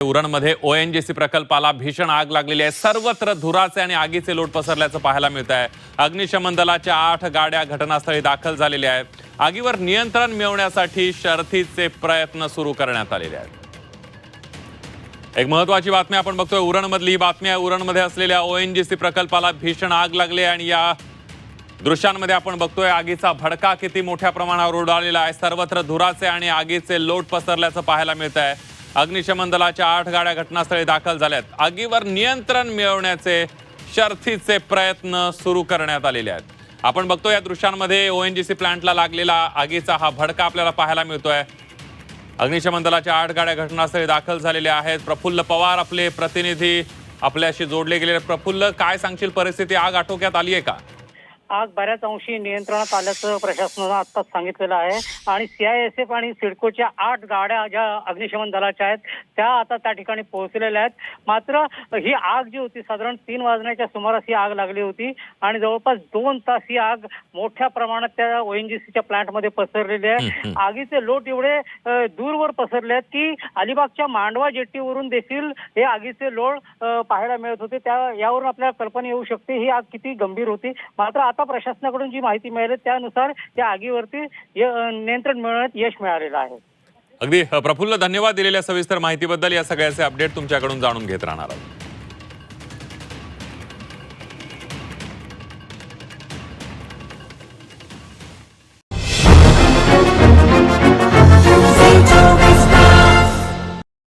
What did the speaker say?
उरणमध्ये ONGC प्रकल्पाला भीषण आग लागलेली आहे। सर्वत्र धुराचे आणि आगीचे लोट पसरल्याचं पाहायला मिळत आहे। अग्निशमन दलाच्या 8 गाड्या घटनास्थळी दाखल झालेल्या आहेत। आगीवर नियंत्रण मिळवण्यासाठी शर्थीचे प्रयत्न सुरू करण्यात आलेले आहेत। एक महत्त्वाची बातमी आपण बघतोय, उरणमधली ही बातमी आहे। उरणमध्ये असलेल्या ओएनजीसी प्रकल्पाला भीषण आग लागली आणि या दृश्यांमध्ये आपण बघतोय आगीचा भडका किती मोठ्या प्रमाणावर उडालेला आहे। सर्वत्र धुराचे आणि आगीचे लोट पसरल्याचं पाहायला मिळत आहे। अग्निशमन दलाच्या 8 गाड्या घटनास्थळी दाखल झाल्यात। आगीवर नियंत्रण मिळवण्याचे शर्थीचे प्रयत्न सुरू करण्यात आलेले आहेत। आपण बघतोय या दृश्यांमध्ये ओएनजीसी प्लांटला लागलेला आगीचा हा भडका आपल्याला पाहायला मिळतोय। अग्निशमन दलाच्या 8 गाड्या घटनास्थळी दाखल झालेल्या आहेत। प्रफुल्ल पवार आपले प्रतिनिधी आपल्याशी जोडले गेले। प्रफुल्ल, काय सांगशील, परिस्थिती आग आटोक्यात आली आहे का? आग बऱ्याच अंशी नियंत्रणात आल्याचं प्रशासनानं आत्ताच सांगितलेलं आहे आणि सीआयएसएफ आणि सिडकोच्या 8 गाड्या ज्या अग्निशमन दलाच्या आहेत त्या आता त्या ठिकाणी पोहोचलेल्या आहेत। मात्र ही आग जी होती साधारण 3 वाजण्याच्या सुमारास ही आग लागली होती आणि जवळपास 2 तास ही आग मोठ्या प्रमाणात त्या ओएनजीसीच्या प्लांटमध्ये पसरलेली आहे। आगीचे लोट एवढे दूरवर पसरले आहेत की अलिबागच्या मांडवा जेट्टीवरून देखील हे आगीचे लोट पाहायला मिळत होते। यावरून आपल्याला कल्पना येऊ शकते ही आग किती गंभीर होती। मात्र आता प्रशासनाकडून जी माहिती मिळाली त्यानुसार त्या आगीवरती नियंत्रण मिळवण्यात यश मिळालेलं आहे। अगदी प्रफुल्ल, धन्यवाद दिलेल्या सविस्तर माहितीबद्दल। या सगळ्याचे अपडेट तुमच्याकडून जाणून घेत राहणार आहोत।